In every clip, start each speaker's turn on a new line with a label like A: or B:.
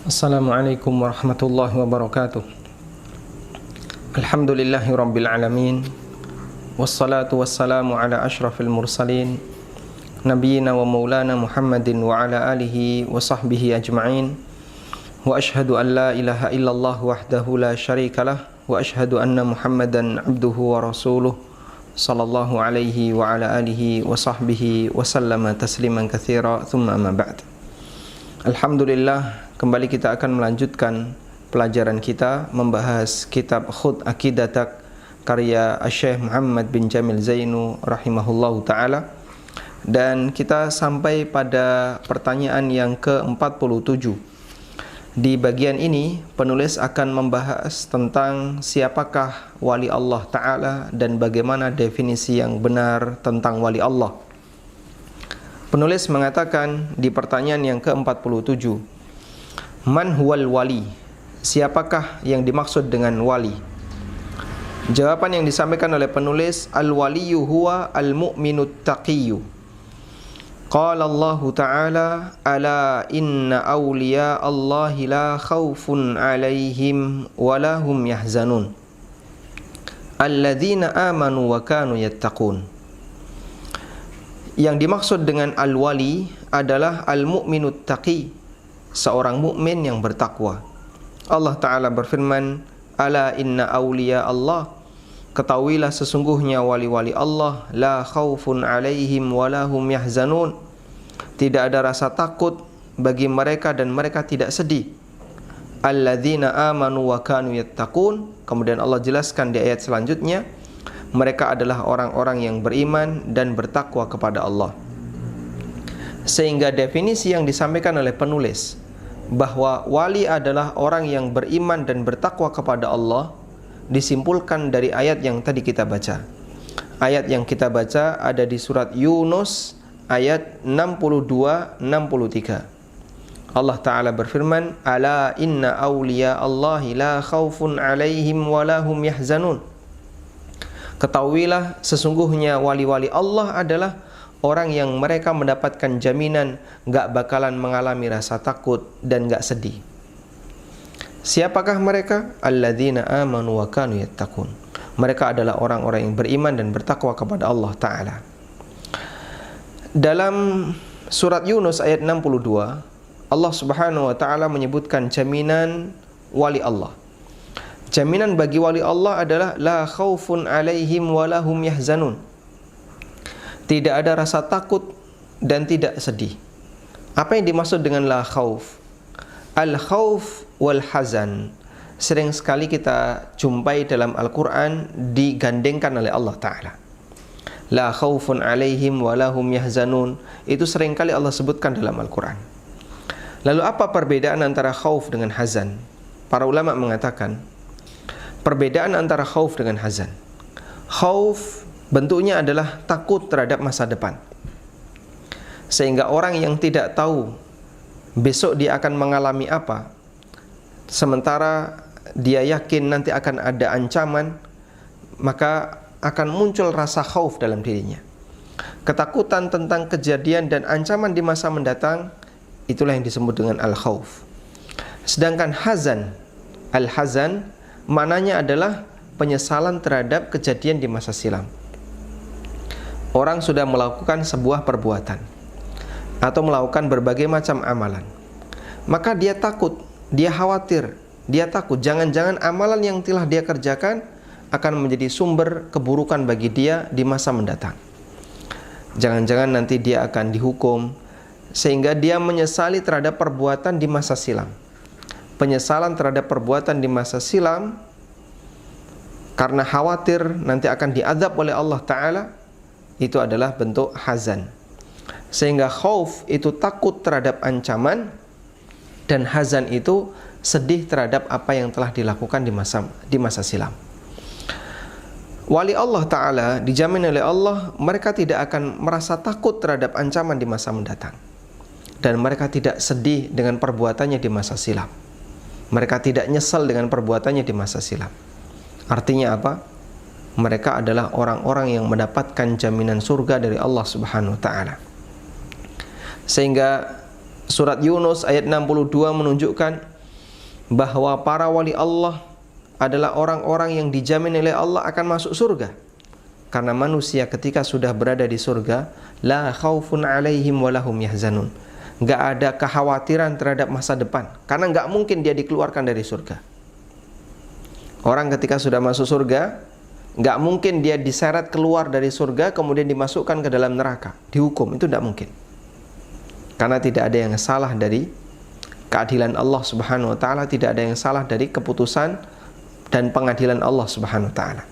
A: Assalamualaikum warahmatullahi wabarakatuh. Alhamdulillahi rabbil alamin. Wassalatu wassalamu ala ashrafil mursalin Nabiyyina wa maulana Muhammadin wa ala alihi wa sahbihi ajma'in. Wa ashhadu an la ilaha illallah wahdahu la syarikalah. Wa ashhadu anna Muhammadan abduhu wa rasuluh sallallahu alaihi wa ala alihi wa sahbihi wa sallama tasliman katsira. Thumma amma ba'd. Alhamdulillah, kembali kita akan melanjutkan pelajaran kita membahas kitab Khudh Aqidatak karya Syekh Muhammad bin Jamil Zainu rahimahullahu ta'ala. Dan kita sampai pada pertanyaan yang ke-47. Di bagian ini penulis akan membahas tentang siapakah wali Allah ta'ala dan bagaimana definisi yang benar tentang wali Allah. Penulis mengatakan di pertanyaan yang ke-47, Man huwal wali? Siapakah yang dimaksud dengan wali? Jawaban yang disampaikan oleh penulis, Al-waliyu huwa al-mu'minut taqiyyu. Qala Allah Ta'ala, Ala inna awliya Allahi la khawfun alaihim wa lahum yahzanun. Alladzina amanu wa kanu yattaqun. Yang dimaksud dengan al-wali adalah al-mu'minut taqi, seorang mukmin yang bertakwa. Allah Ta'ala berfirman, Ala inna awliya Allah, ketahuilah sesungguhnya wali-wali Allah, la khawfun alaihim wa lahum yahzanun, tidak ada rasa takut bagi mereka dan mereka tidak sedih. Alladzina amanu wa kanu yattaqun. Kemudian Allah jelaskan di ayat selanjutnya, mereka adalah orang-orang yang beriman dan bertakwa kepada Allah. Sehingga definisi yang disampaikan oleh penulis bahwa wali adalah orang yang beriman dan bertakwa kepada Allah disimpulkan dari ayat yang tadi kita baca. Ayat yang kita baca ada di surat Yunus ayat 62-63. Allah Ta'ala berfirman, Ala inna awliya Allahi la khawfun alaihim wa lahum yahzanun. Ketahuilah sesungguhnya wali-wali Allah adalah orang yang mereka mendapatkan jaminan gak bakalan mengalami rasa takut dan gak sedih. Siapakah mereka? Alladzina amanu wa kanu yattaqun. Mereka adalah orang-orang yang beriman dan bertakwa kepada Allah Ta'ala. Dalam surat Yunus ayat 62, Allah Subhanahu wa Ta'ala menyebutkan jaminan wali Allah. Jaminan bagi wali Allah adalah la khaufun alaihim wa lahum yahzanun. Tidak ada rasa takut dan tidak sedih. Apa yang dimaksud dengan la khauf? Al khauf wal hazan sering sekali kita jumpai dalam Al-Quran digandengkan oleh Allah Ta'ala. La khaufun alaihim wa lahum yahzanun, itu sering kali Allah sebutkan dalam Al-Quran. Lalu apa perbedaan antara khauf dengan hazan? Para ulama mengatakan perbedaan antara khauf dengan hazan. Khauf bentuknya adalah takut terhadap masa depan. Sehingga orang yang tidak tahu besok dia akan mengalami apa, sementara dia yakin nanti akan ada ancaman, maka akan muncul rasa khauf dalam dirinya. Ketakutan tentang kejadian dan ancaman di masa mendatang, itulah yang disebut dengan al-khauf. Sedangkan hazan, al-hazan maknanya adalah penyesalan terhadap kejadian di masa silam. Orang sudah melakukan sebuah perbuatan atau melakukan berbagai macam amalan, maka dia takut, dia khawatir, dia takut jangan-jangan amalan yang telah dia kerjakan akan menjadi sumber keburukan bagi dia di masa mendatang. Jangan-jangan nanti dia akan dihukum, sehingga dia menyesali terhadap perbuatan di masa silam. Penyesalan terhadap perbuatan di masa silam karena khawatir nanti akan diazab oleh Allah Ta'ala, itu adalah bentuk hazan. Sehingga khauf itu takut terhadap ancaman, dan hazan itu sedih terhadap apa yang telah dilakukan di masa silam. Wali Allah Ta'ala dijamin oleh Allah, mereka tidak akan merasa takut terhadap ancaman di masa mendatang, dan mereka tidak sedih dengan perbuatannya di masa silam. Mereka tidak nyesal dengan perbuatannya di masa silam. Artinya apa? Mereka adalah orang-orang yang mendapatkan jaminan surga dari Allah Subhanahu wa Ta'ala. Sehingga surat Yunus ayat 62 menunjukkan bahwa para wali Allah adalah orang-orang yang dijamin oleh Allah akan masuk surga. Karena manusia ketika sudah berada di surga, la khaufun alaihim walahum yahzanun. Enggak ada kekhawatiran terhadap masa depan, karena enggak mungkin dia dikeluarkan dari surga. Orang ketika sudah masuk surga, enggak mungkin dia diseret keluar dari surga kemudian dimasukkan ke dalam neraka, dihukum, itu enggak mungkin. Karena tidak ada yang salah dari keadilan Allah Subhanahu wa taala, tidak ada yang salah dari keputusan dan pengadilan Allah Subhanahu wa taala.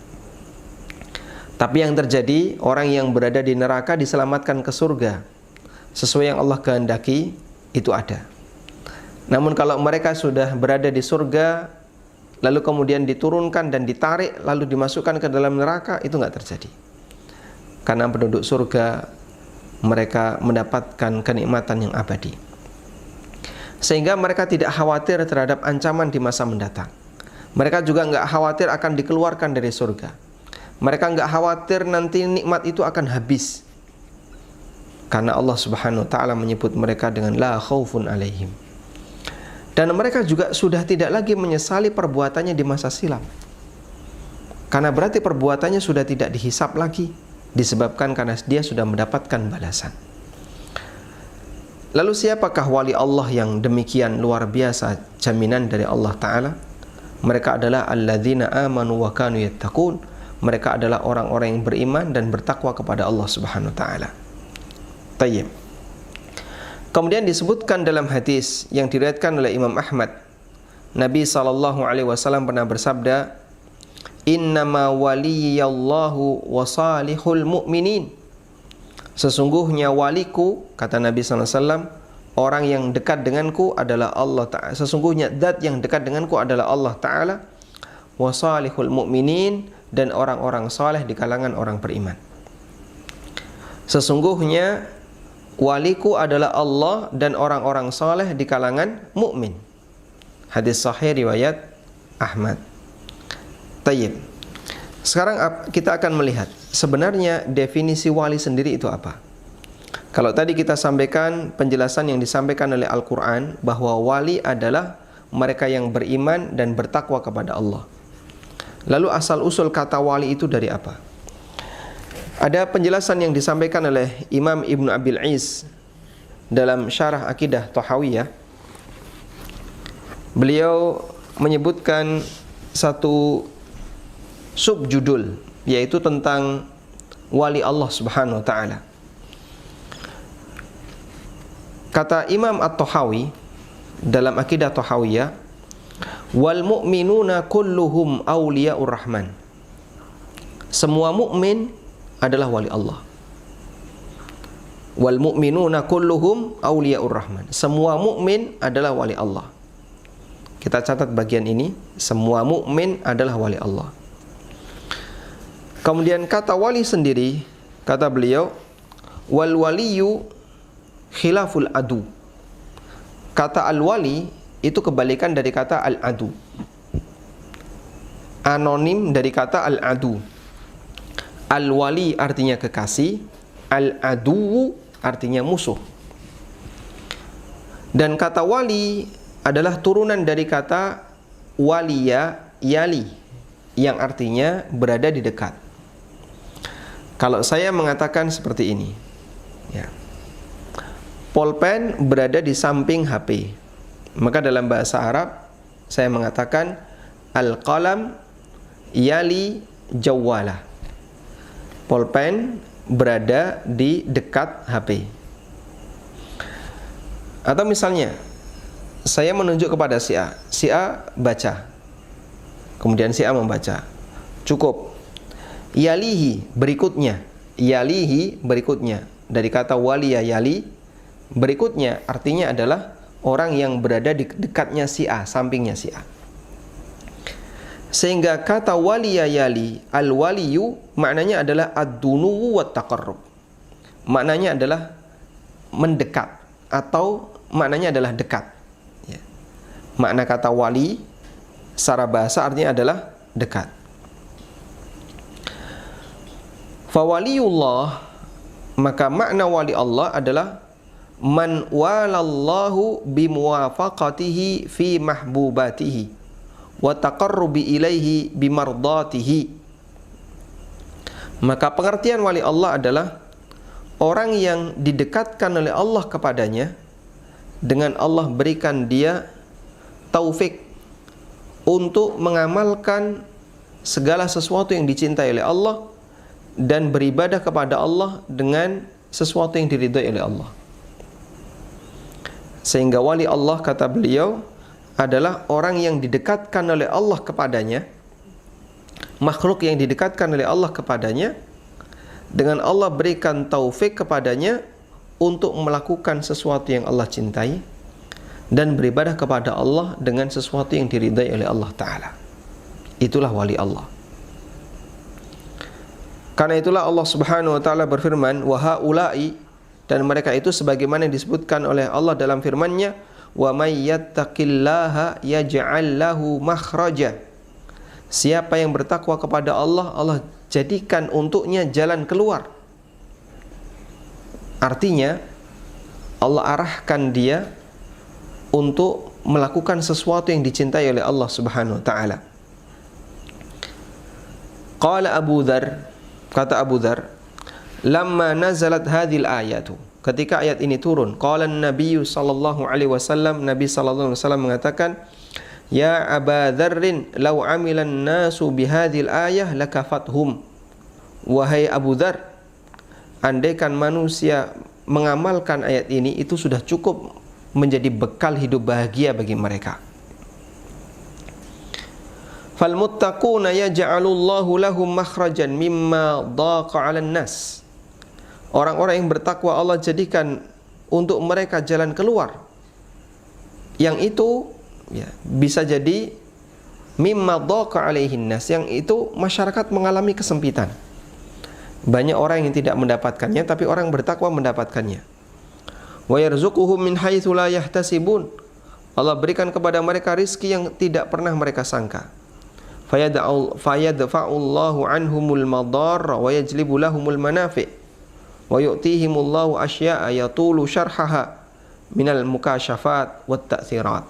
A: Tapi yang terjadi, orang yang berada di neraka diselamatkan ke surga sesuai yang Allah kehendaki, itu ada. Namun kalau mereka sudah berada di surga lalu kemudian diturunkan dan ditarik lalu dimasukkan ke dalam neraka, itu enggak terjadi. Karena penduduk surga mereka mendapatkan kenikmatan yang abadi, sehingga mereka tidak khawatir terhadap ancaman di masa mendatang. Mereka juga enggak khawatir akan dikeluarkan dari surga. Mereka enggak khawatir nanti nikmat itu akan habis, karena Allah Subhanahu wa taala menyebut mereka dengan la khaufun alaihim. Dan mereka juga sudah tidak lagi menyesali perbuatannya di masa silam, karena berarti perbuatannya sudah tidak dihisap lagi, disebabkan karena dia sudah mendapatkan balasan. Lalu siapakah wali Allah yang demikian luar biasa jaminan dari Allah Ta'ala? Mereka adalah alladzina amanu wa kanu yattaqun. Mereka adalah orang-orang yang beriman dan bertakwa kepada Allah Subhanahu wa taala. Tayyib. Kemudian disebutkan dalam hadis yang diriwayatkan oleh Imam Ahmad, Nabi SAW pernah bersabda, innama waliyallahu wa salihul mu'minin. Sesungguhnya waliku, kata Nabi SAW, orang yang dekat denganku adalah Allah Ta'ala. Sesungguhnya zat yang dekat denganku adalah Allah Ta'ala, wa salihul mu'minin, dan orang-orang saleh di kalangan orang beriman. Sesungguhnya waliku adalah Allah dan orang-orang saleh di kalangan mukmin. Hadis sahih riwayat Ahmad. Tayyib. Sekarang kita akan melihat sebenarnya definisi wali sendiri itu apa. Kalau tadi kita sampaikan penjelasan yang disampaikan oleh Al-Quran bahwa wali adalah mereka yang beriman dan bertakwa kepada Allah. Lalu asal-usul kata wali itu dari apa? Ada penjelasan yang disampaikan oleh Imam Ibn Abil Is dalam Syarah Akidah Thahawiyah. Beliau menyebutkan satu subjudul, yaitu tentang wali Allah Subhanahu wa taala. Kata Imam At-Tahawi dalam Akidah Thahawiyah, wal mu'minuna kulluhum awliya'ur rahman. Semua mukmin adalah wali Allah. Wal mu'minuna kulluhum awliya'ur rahman. Semua mukmin adalah wali Allah. Kita catat bagian ini, semua mukmin adalah wali Allah. Kemudian kata wali sendiri, kata beliau, wal waliyu khilaful adu. Kata al-wali itu kebalikan dari kata al-adu. Anonim dari kata al-adu. Al-wali artinya kekasih, al-adu artinya musuh. Dan kata wali adalah turunan dari kata waliya yali, yang artinya berada di dekat. Kalau saya mengatakan seperti ini, ya, pulpen berada di samping HP, maka dalam bahasa Arab saya mengatakan al-qalam yali jawwalah. Pulpen berada di dekat HP. Atau misalnya saya menunjuk kepada si A baca, kemudian si A membaca, cukup. Yalihi berikutnya, yalihi berikutnya, dari kata waliya yali, berikutnya artinya adalah orang yang berada di dekatnya si A, sampingnya si A. Sehingga kata waliya yali, al-waliyu maknanya adalah ad-dunuwu wa taqarrub. Maknanya adalah mendekat, atau maknanya adalah dekat, ya. Makna kata wali secara bahasa artinya adalah dekat. Fawaliyullah, maka makna wali Allah adalah man walallahu bimuwafaqatihi fi mahbubatihi wa taqarrubi ilaihi bimardatihi. Maka pengertian wali Allah adalah orang yang didekatkan oleh Allah kepadanya dengan Allah berikan dia taufik untuk mengamalkan segala sesuatu yang dicintai oleh Allah dan beribadah kepada Allah dengan sesuatu yang diridhai oleh Allah. Sehingga wali Allah, kata beliau, adalah orang yang didekatkan oleh Allah kepadanya, makhluk yang didekatkan oleh Allah kepadanya, dengan Allah berikan taufik kepadanya untuk melakukan sesuatu yang Allah cintai dan beribadah kepada Allah dengan sesuatu yang diridhai oleh Allah Ta'ala. Itulah wali Allah. Karena itulah Allah Subhanahu wa Ta'ala berfirman, wa haula'i, dan mereka itu sebagaimana yang disebutkan oleh Allah dalam firman-Nya, wa may yattaqillaha yaj'al lahu makhraja. Siapa yang bertakwa kepada Allah, Allah jadikan untuknya jalan keluar. Artinya Allah arahkan dia untuk melakukan sesuatu yang dicintai oleh Allah Subhanahu wa Ta'ala. Qala Abu Dzar, kata Abu Dzar, lamma nazalat hadhil ayatu, ketika ayat ini turun, qala an-nabiy sallallahu alaihi wasallam, Nabi sallallahu alaihi wasallam mengatakan, ya Aba Dzarrin law amilan nasu bihadhil ayah lakafathum. Wahai Abu Dzar, andaikan manusia mengamalkan ayat ini, itu sudah cukup menjadi bekal hidup bahagia bagi mereka. Fal muttaquna yaj'alullahu lahum makhrajan mimma dhaqa 'alan nas. Orang-orang yang bertakwa Allah jadikan untuk mereka jalan keluar. Yang itu ya, bisa jadi mimma dhaqa 'alaihin nas, yang itu masyarakat mengalami kesempitan. Banyak orang yang tidak mendapatkannya, tapi orang bertakwa mendapatkannya. Wa yarzuquhum min haitsu la yahtasibun. Allah berikan kepada mereka rizki yang tidak pernah mereka sangka. Fayadfa'ullahu anhumul madar wa yajlibu lahumul manafi' wa yu'tihimullahu asya'a yatulu syarhaha minal mukashafat wat ta'thirat.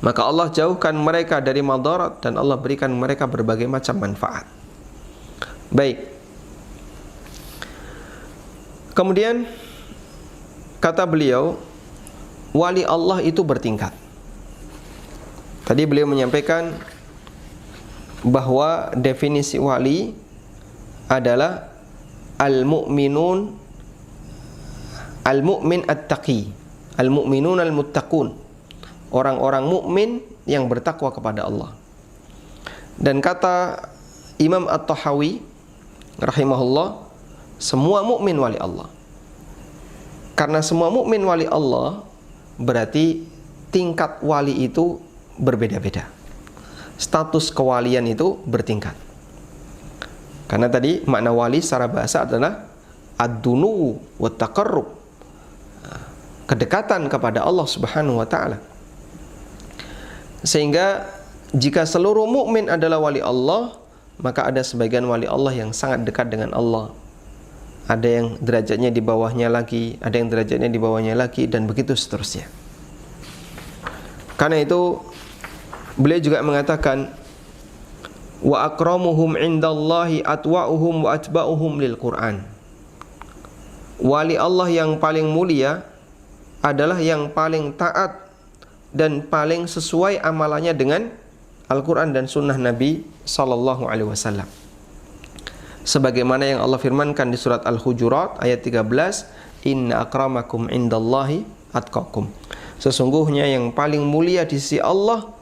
A: Maka Allah jauhkan mereka dari madarat dan Allah berikan mereka berbagai macam manfaat. Baik. Kemudian kata beliau, wali Allah itu bertingkat. Tadi beliau menyampaikan bahwa definisi wali adalah al-mu'minun, al-mu'min at-taqi, al-mu'minun al-muttaqun, orang-orang mukmin yang bertakwa kepada Allah. Dan kata Imam At-Tahawi rahimahullah, semua mukmin wali Allah. Karena semua mukmin wali Allah, berarti tingkat wali itu berbeda-beda. Status kewalian itu bertingkat. Karena tadi makna wali secara bahasa adalah ad-dunu wa taqarrub, kedekatan kepada Allah Subhanahu wa Ta'ala. Sehingga jika seluruh mukmin adalah wali Allah, maka ada sebagian wali Allah yang sangat dekat dengan Allah. Ada yang derajatnya di bawahnya lagi, ada yang derajatnya di bawahnya lagi, dan begitu seterusnya. Karena itu beliau juga mengatakan, wa akramuhum indallahi atwa'uhum wa atba'uhum lil Qur'an. Wali Allah yang paling mulia adalah yang paling taat dan paling sesuai amalannya dengan Al-Quran dan Sunnah Nabi Sallallahu Alaihi Wasallam. Sebagaimana yang Allah firmankan di surat Al-Hujurat ayat 13, inna akramakum indallahi atqakum. Sesungguhnya yang paling mulia di sisi Allah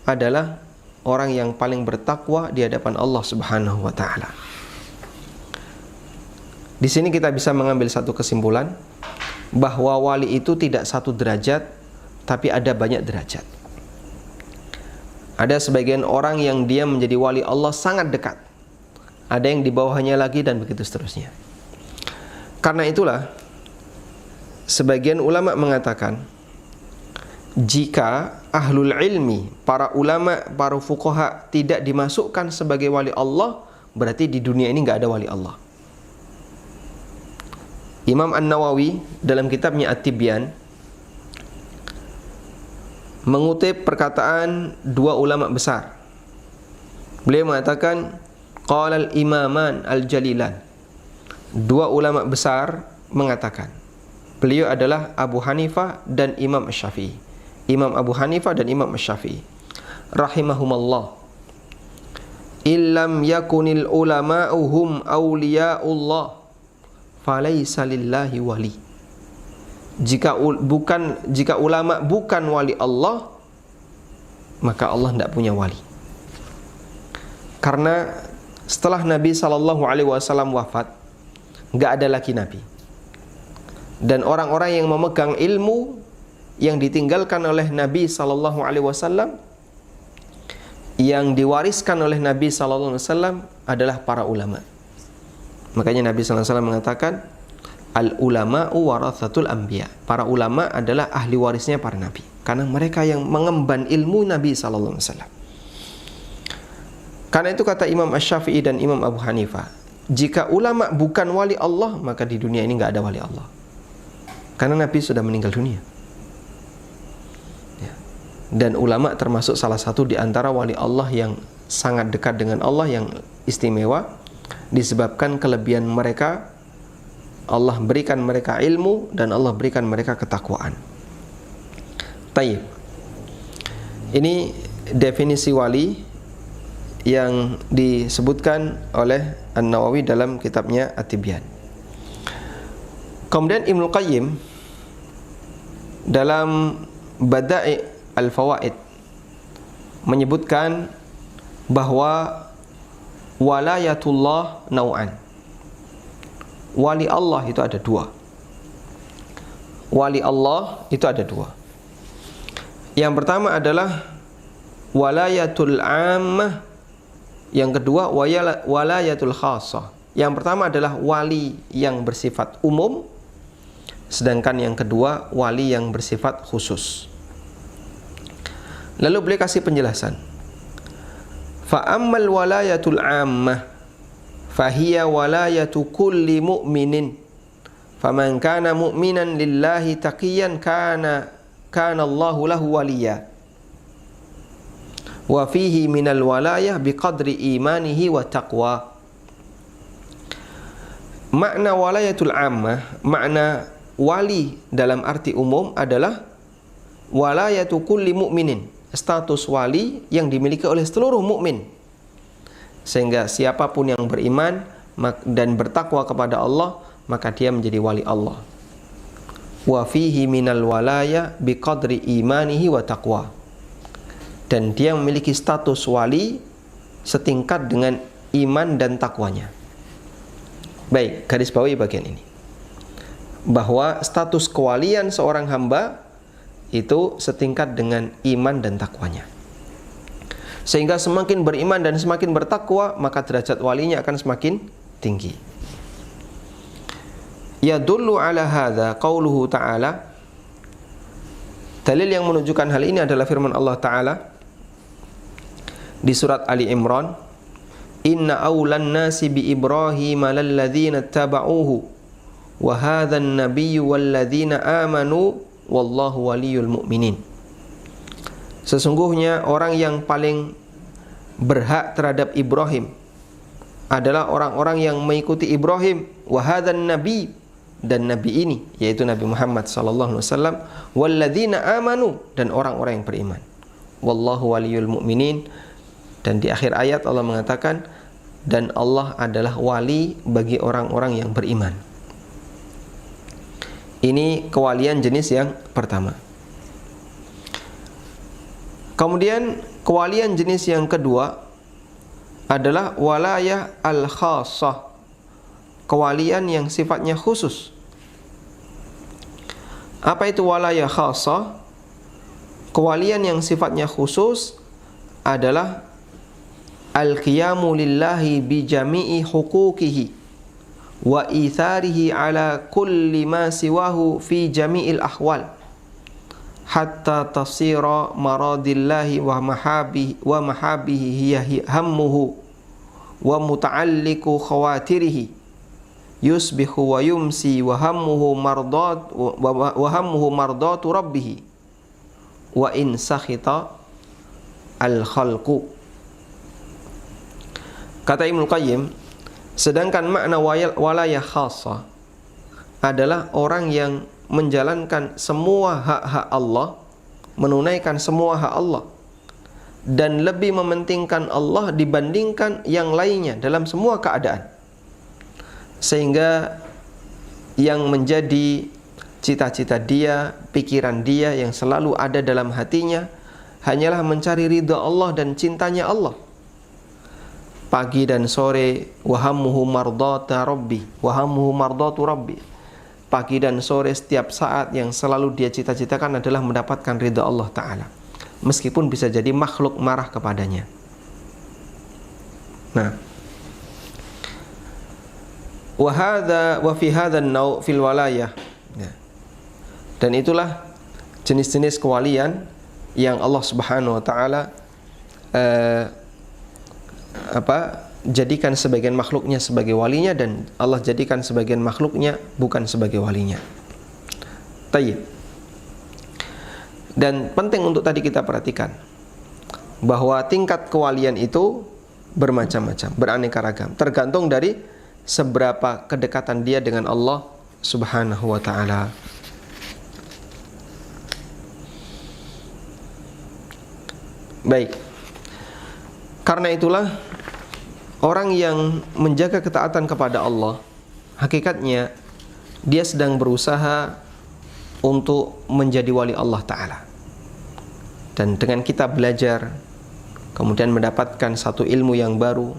A: adalah orang yang paling bertakwa di hadapan Allah Subhanahu wa Ta'ala. Di sini kita bisa mengambil satu kesimpulan, bahwa wali itu tidak satu derajat, tapi ada banyak derajat. Ada sebagian orang yang dia menjadi wali Allah sangat dekat, ada yang di bawahnya lagi, dan begitu seterusnya. Karena itulah sebagian ulama mengatakan, jika ahlul ilmi, para ulama, para fuqaha tidak dimasukkan sebagai wali Allah, berarti di dunia ini nggak ada wali Allah. Imam An-Nawawi dalam kitabnya At-Tibyan mengutip perkataan dua ulama besar. Beliau mengatakan qala al-imaman al-jalilan. Dua ulama besar mengatakan. Beliau adalah Abu Hanifah dan Imam Asy-Syafi'i. Imam Abu Hanifah dan Imam Asy-Syafi'i rahimahumallah. Illam yakunil ulama'u hum awliya'ullah falaysa lillahi wali. Jika ulama bukan wali Allah, maka Allah tidak punya wali. Karena setelah Nabi SAW wafat, enggak ada lagi Nabi. Dan orang-orang yang memegang ilmu yang ditinggalkan oleh Nabi SAW, yang diwariskan oleh Nabi SAW adalah para ulama. Makanya Nabi SAW mengatakan, al-ulama'u warathatul anbiya. Para ulama adalah ahli warisnya para nabi, karena mereka yang mengemban ilmu Nabi SAW. Karena itu kata Imam Asy-Syafi'i dan Imam Abu Hanifah, jika ulama bukan wali Allah, maka di dunia ini enggak ada wali Allah. Karena Nabi sudah meninggal dunia. Ya. Dan ulama termasuk salah satu di antara wali Allah yang sangat dekat dengan Allah, yang istimewa, disebabkan kelebihan mereka. Allah berikan mereka ilmu dan Allah berikan mereka ketakwaan. Taib. Ini definisi wali yang disebutkan oleh An-Nawawi dalam kitabnya At-Tibyan. Kemudian Ibnu Qayyim dalam Bada'i Al-Fawaid menyebutkan bahwa walayatullah nau'an. Wali Allah itu ada dua. Wali Allah itu ada dua. Yang pertama adalah walayatul ammah. Yang kedua walayatul khassah. Yang pertama adalah wali yang bersifat umum, sedangkan yang kedua wali yang bersifat khusus. Lalu beliau kasih penjelasan. Fa ammal walayatul ammah fahiya walayatu kulli mu'minin. Faman kana mu'minan lillahi taqiyan kana Allahu lahu waliya. Wa fihi minal walayah biqadri imanihi wa taqwa. Makna walayatul ammah, makna wali dalam arti umum adalah walayatu kulli mu'minin, status wali yang dimiliki oleh seluruh mukmin. Sehingga siapapun yang beriman dan bertakwa kepada Allah, maka dia menjadi wali Allah. Wa fihi minal walayah biqadri imanihi wa taqwa. Dan dia memiliki status wali setingkat dengan iman dan takwanya. Baik, garis bawahi bagian ini. Bahwa status kewalian seorang hamba itu setingkat dengan iman dan takwanya. Sehingga semakin beriman dan semakin bertakwa, maka derajat walinya akan semakin tinggi. Yadullu ala hadza qauluhu ta'ala. Dalil yang menunjukkan hal ini adalah firman Allah Ta'ala di surat Ali Imran, inna awlan nasi bi Ibrahim lalladzina taba'uhu wa hadzan nabiyyu walladzina amanu wallahu waliyul mu'minin. Sesungguhnya orang yang paling berhak terhadap Ibrahim adalah orang-orang yang mengikuti Ibrahim, wa hadzan nabi, dan nabi ini yaitu Nabi Muhammad sallallahu alaihi wasallam, walladzina amanu, dan orang-orang yang beriman, wallahu waliyul mu'minin. Dan di akhir ayat Allah mengatakan, dan Allah adalah wali bagi orang-orang yang beriman. Ini kewalian jenis yang pertama. Kemudian kewalian jenis yang kedua adalah walayah al-khassah, kewalian yang sifatnya khusus. Apa itu walayah khassah? Kewalian yang sifatnya khusus adalah al-qiyamu lillahi bi jami'i huquqihi wa itharihi ala kulli ma siwahu fi jami'il ahwal hatta tasira maradillahi wa mahabihi hiya hammuhu wa muta'alliqu khawatirihi yusbihu wa yumsi wa hammuhu mardatu rabbih wa in sakhita al khalqu. Kata Ibnu Qayyim, sedangkan makna walayah khassah adalah orang yang menjalankan semua hak-hak Allah, menunaikan semua hak Allah, dan lebih mementingkan Allah dibandingkan yang lainnya dalam semua keadaan. Sehingga yang menjadi cita-cita dia, pikiran dia yang selalu ada dalam hatinya hanyalah mencari ridha Allah dan cintanya Allah. Pagi dan sore, wahammuhu mardatu rabbi. Pagi dan sore setiap saat yang selalu dia cita-citakan adalah mendapatkan ridha Allah Ta'ala, meskipun bisa jadi makhluk marah kepadanya. Nah, wa fi hadha an-naw' fil walayah. Dan itulah jenis-jenis kewalian yang Allah Subhanahu wa taala jadikan sebagian makhluknya sebagai walinya, dan Allah jadikan sebagian makhluknya bukan sebagai walinya. Tayyib. Dan penting untuk tadi kita perhatikan bahwa tingkat kewalian itu bermacam-macam, beraneka ragam, tergantung dari seberapa kedekatan dia dengan Allah Subhanahu wa taala. Baik. Karena itulah orang yang menjaga ketaatan kepada Allah, hakikatnya dia sedang berusaha untuk menjadi wali Allah Ta'ala. Dan dengan kita belajar, kemudian mendapatkan satu ilmu yang baru,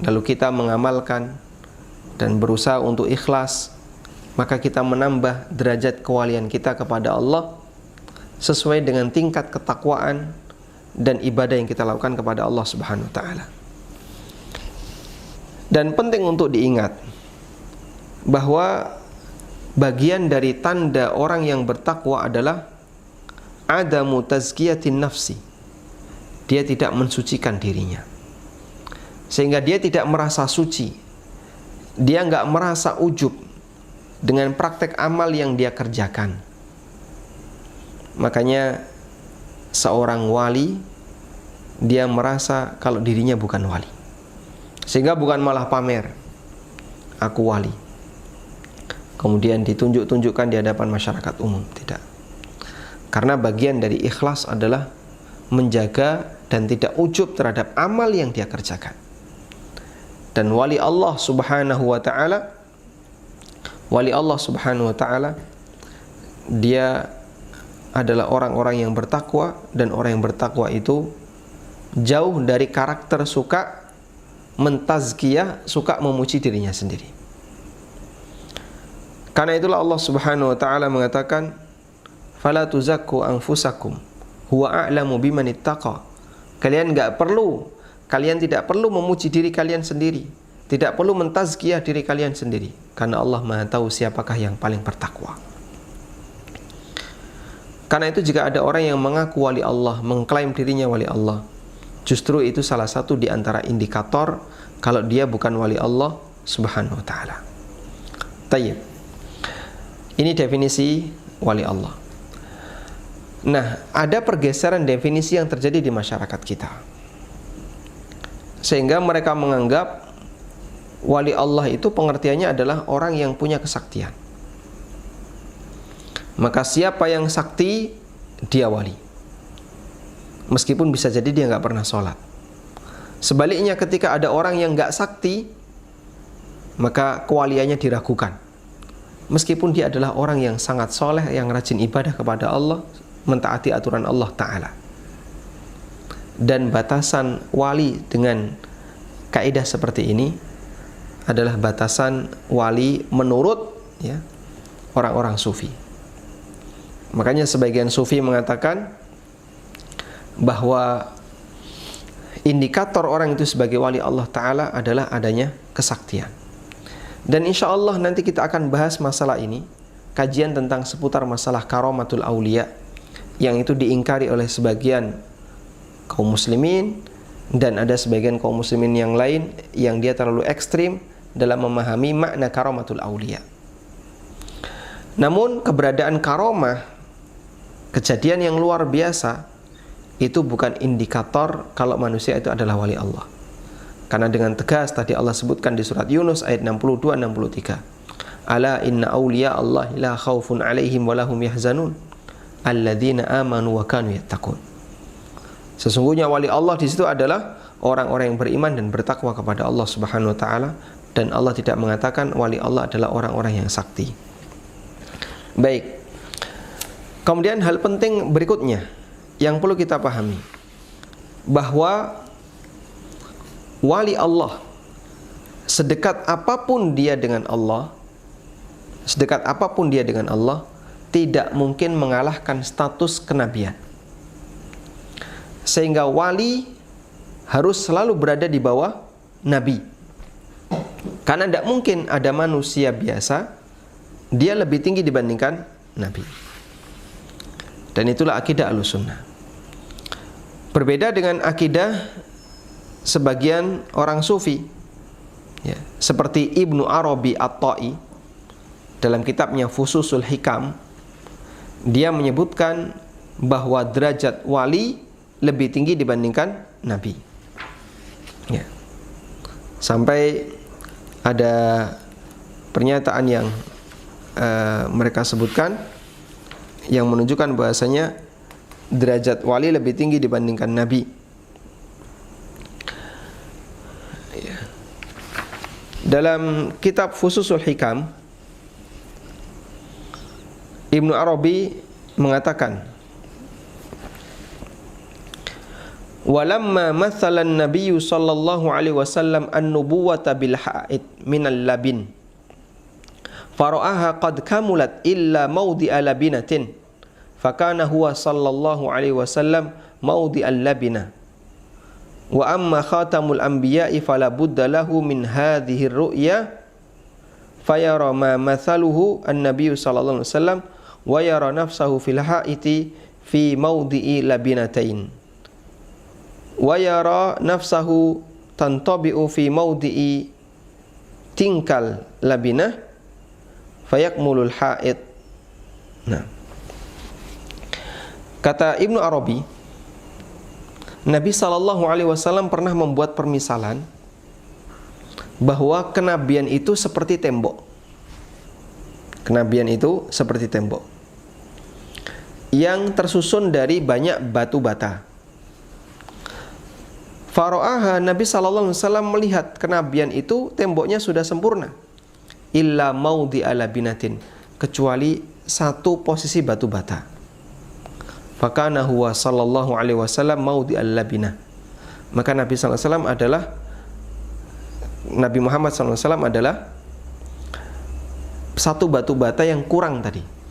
A: lalu kita mengamalkan dan berusaha untuk ikhlas, maka kita menambah derajat kewalian kita kepada Allah sesuai dengan tingkat ketakwaan dan ibadah yang kita lakukan kepada Allah Subhanahu wa taala. Dan penting untuk diingat bahwa bagian dari tanda orang yang bertakwa adalah adamu tazkiyatin nafsi. Dia tidak mensucikan dirinya, sehingga dia tidak merasa suci. Dia nggak merasa ujub dengan praktek amal yang dia kerjakan. Makanya seorang wali, dia merasa kalau dirinya bukan wali, sehingga bukan malah pamer, aku wali, kemudian ditunjuk-tunjukkan di hadapan masyarakat umum. Tidak. Karena bagian dari ikhlas adalah menjaga dan tidak ujub terhadap amal yang dia kerjakan. Dan wali Allah Subhanahu wa taala, dia adalah orang-orang yang bertakwa, dan orang yang bertakwa itu jauh dari karakter suka mentazkiyah, suka memuji dirinya sendiri. Karena itulah Allah Subhanahu wa taala mengatakan, "Fala tuzakku anfusakum, huwa a'lamu biman ittaqa." Kalian tidak perlu memuji diri kalian sendiri, tidak perlu mentazkiyah diri kalian sendiri, karena Allah Maha tahu siapakah yang paling bertakwa. Karena itu jika ada orang yang mengaku wali Allah, mengklaim dirinya wali Allah, justru itu salah satu di antara indikator kalau dia bukan wali Allah Subhanahu wa taala. Tayyib. Ini definisi wali Allah. Nah, ada pergeseran definisi yang terjadi di masyarakat kita, sehingga mereka menganggap wali Allah itu pengertiannya adalah orang yang punya kesaktian. Maka siapa yang sakti, dia wali, meskipun bisa jadi dia nggak pernah sholat. Sebaliknya, ketika ada orang yang nggak sakti, maka kewaliannya diragukan, meskipun dia adalah orang yang sangat soleh, yang rajin ibadah kepada Allah, mentaati aturan Allah Ta'ala. Dan batasan wali dengan kaidah seperti ini adalah batasan wali menurut orang-orang sufi. Makanya sebagian sufi mengatakan bahwa indikator orang itu sebagai wali Allah Ta'ala adalah adanya kesaktian. Dan insya Allah nanti kita akan bahas masalah ini, kajian tentang seputar masalah karamatul aulia, yang itu diingkari oleh sebagian kaum muslimin, dan ada sebagian kaum muslimin yang lain yang dia terlalu ekstrim dalam memahami makna karamatul aulia. Namun keberadaan karomah, kejadian yang luar biasa, itu bukan indikator kalau manusia itu adalah wali Allah. Karena dengan tegas tadi Allah sebutkan di surat Yunus ayat 62-63. Ala inna awliya Allah la khawfun alaihim walahum yahzanun alladzina amanu wa kanu yattaqun. Sesungguhnya wali Allah di situ adalah orang-orang yang beriman dan bertakwa kepada Allah Subhanahu wa taala, dan Allah tidak mengatakan wali Allah adalah orang-orang yang sakti. Baik. Kemudian hal penting berikutnya yang perlu kita pahami, bahwa wali Allah, sedekat apapun dia dengan Allah, tidak mungkin mengalahkan status kenabian. Sehingga wali harus selalu berada di bawah nabi. Karena tidak mungkin ada manusia biasa dia lebih tinggi dibandingkan nabi. Dan itulah akidah Ahlussunnah. Berbeda dengan akidah sebagian orang sufi, ya, seperti Ibnu Arabi At-Ta'i dalam kitabnya Fususul Hikam, dia menyebutkan bahwa derajat wali lebih tinggi dibandingkan nabi, ya. Sampai ada pernyataan yang mereka sebutkan yang menunjukkan bahasanya derajat wali lebih tinggi dibandingkan nabi. Dalam kitab Fususul Hikam, Ibnu Arabi mengatakan, walamma mathalan nabiyyu sallallahu alaihi wasallam an-nubuwata bil ha'id minal labin fara'aha qad kamulat illa mawdi'a labinatin fakana huwa sallallahu alaihi wasallam mawdi'al labinah wa amma khatamul anbiya'i fala budda lahu min hadhihi ar-ru'ya fayara ma mathaluhu an-nabiyyu sallallahu alaihi wasallam wa yara nafsahu fil ha'iti fi mawdi'i labinatain wa yara nafsahu tantabi'u fi mawdi'i tingkal labinah fayakmulul ha'id. Nah, kata Ibnu Arabi, Nabi SAW pernah membuat permisalan bahwa kenabian itu seperti tembok. Kenabian itu seperti tembok yang tersusun dari banyak batu bata. Faro'aha, Nabi SAW melihat kenabian itu temboknya sudah sempurna, illa maudi ala binatin, kecuali satu posisi batu bata. Fakana huwa sallallahu alaihi wasallam maudi al-labinah. Maka Nabi SAW adalah, Nabi Muhammad SAW adalah satu batu bata yang kurang tadi.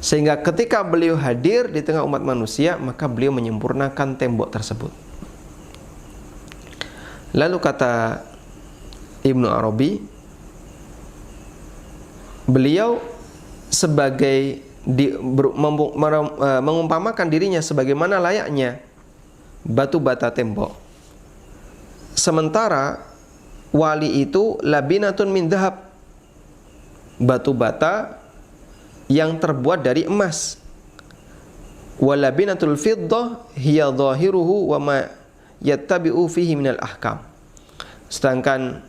A: Sehingga ketika beliau hadir di tengah umat manusia, maka beliau menyempurnakan tembok tersebut. Lalu kata Ibnu Arabi, beliau sebagai mengumpamakan dirinya sebagaimana layaknya batu bata tembok. Sementara wali itu labinatun min dhahab, batu bata yang terbuat dari emas. Walabinatul fiddah hiya dhahiruhu wa ma yattabi'u fihi minal ahkam. Sedangkan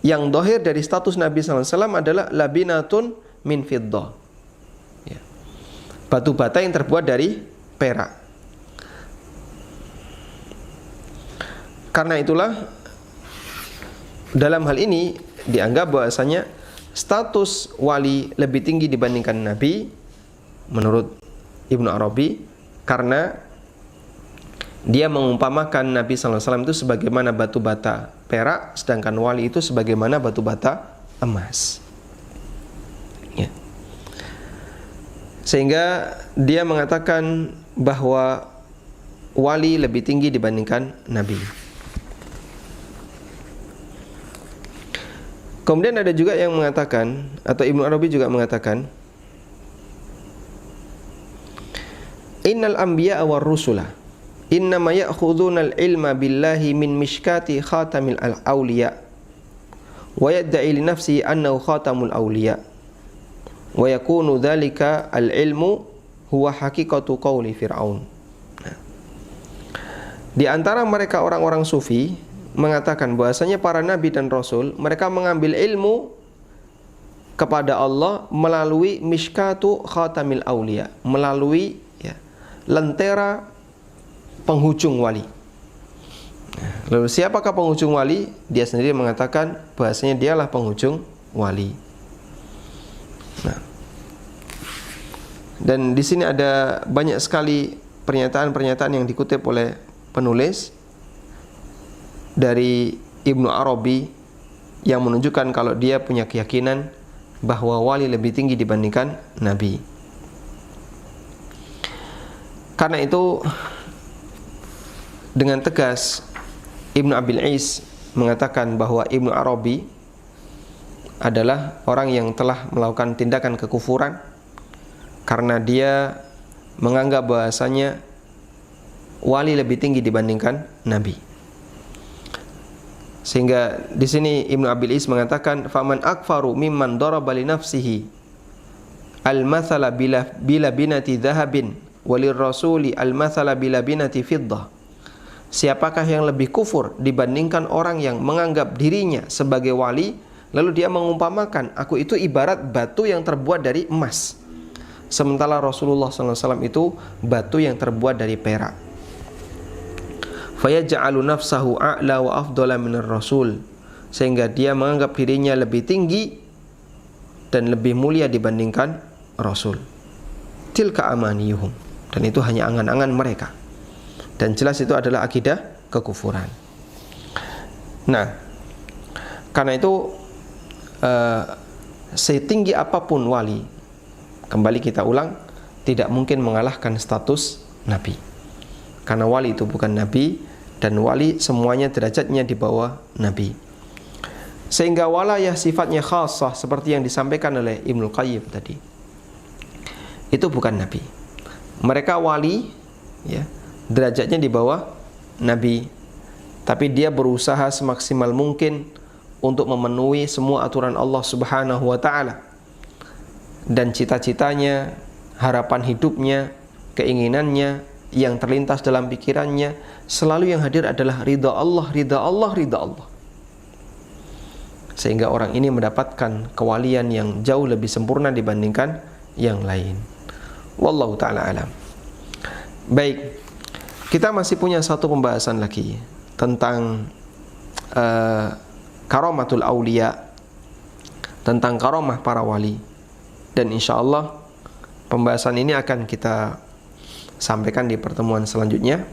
A: yang dhahir dari status Nabi SAW adalah labinatun min fiddah, ya, batu bata yang terbuat dari perak. Karena itulah dalam hal ini dianggap bahwasanya status wali lebih tinggi dibandingkan Nabi menurut Ibnu Arabi, karena dia mengumpamakan Nabi SAW itu sebagaimana batu bata perak, sedangkan wali itu sebagaimana batu bata emas, ya. Sehingga dia mengatakan bahwa wali lebih tinggi dibandingkan Nabi. Kemudian ada juga yang mengatakan, atau Ibnu Arabi juga mengatakan, innal anbiya war rusula innama ya'khudhuna al-ilma billahi min mishkati khatamil awliya wa yadda'i li nafsihi annahu khatamul awliya wa yakunu dzalika al-ilmu huwa haqiqatu qauli Fir'aun. Di antara mereka orang-orang sufi mengatakan bahwasanya para nabi dan rasul mereka mengambil ilmu kepada Allah melalui mishkatu khatamil awliya, melalui lentera penghujung wali. Lalu siapakah penghujung wali? Dia sendiri mengatakan bahasanya dialah penghujung wali. Nah, dan di sini ada banyak sekali pernyataan-pernyataan yang dikutip oleh penulis dari Ibnu Arabi yang menunjukkan kalau dia punya keyakinan bahwa wali lebih tinggi dibandingkan nabi. Karena itu dengan tegas Ibnu Abil Is mengatakan bahwa Ibnu Arabi adalah orang yang telah melakukan tindakan kekufuran karena dia menganggap bahasanya wali lebih tinggi dibandingkan nabi. Sehingga di sini Ibnu Abil Is mengatakan faman akfaru mimman daraba li nafsihi al-mathala bila binati dhahabin walir rasuli al-mathala bila binati fiddah. Siapakah yang lebih kufur dibandingkan orang yang menganggap dirinya sebagai wali lalu dia mengumpamakan aku itu ibarat batu yang terbuat dari emas, sementara Rasulullah SAW itu batu yang terbuat dari perak. Fayaj'alu nafsahu a'la wa afdala minar rasul, sehingga dia menganggap dirinya lebih tinggi dan lebih mulia dibandingkan Rasul. Tilka amaniyuhum, dan itu hanya angan-angan mereka. Dan jelas itu adalah akidah kekufuran. Nah, karena itu setinggi apapun wali, kembali kita ulang, tidak mungkin mengalahkan status nabi. Karena wali itu bukan nabi, dan wali semuanya derajatnya di bawah nabi. Sehingga walayah sifatnya khasah seperti yang disampaikan oleh Ibnu Qayyim tadi, itu bukan nabi. Mereka wali, ya, derajatnya di bawah nabi, tapi dia berusaha semaksimal mungkin untuk memenuhi semua aturan Allah Subhanahu wa ta'ala, dan cita-citanya, harapan hidupnya, keinginannya yang terlintas dalam pikirannya selalu yang hadir adalah ridha Allah, ridha Allah, ridha Allah. Sehingga orang ini mendapatkan kewalian yang jauh lebih sempurna dibandingkan yang lain. Wallahu ta'ala alam. Baik, kita masih punya satu pembahasan lagi tentang karamatul aulia, tentang karamah para wali. Dan insya Allah pembahasan ini akan kita sampaikan di pertemuan selanjutnya,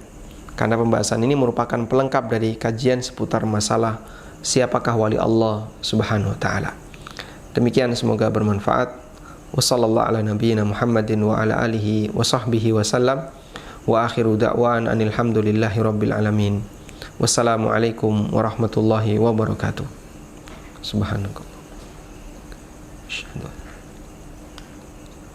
A: karena pembahasan ini merupakan pelengkap dari kajian seputar masalah siapakah wali Allah Subhanahu wa ta'ala. Demikian, semoga bermanfaat. Wassallallahu ala nabiyyina Muhammadin wa ala alihi wa sahbihi wa sallam. Wa akhiru da'wan anil hamdulillahi rabbil alamin. Wassalamualaikum warahmatullahi wabarakatuh. Subhanallah.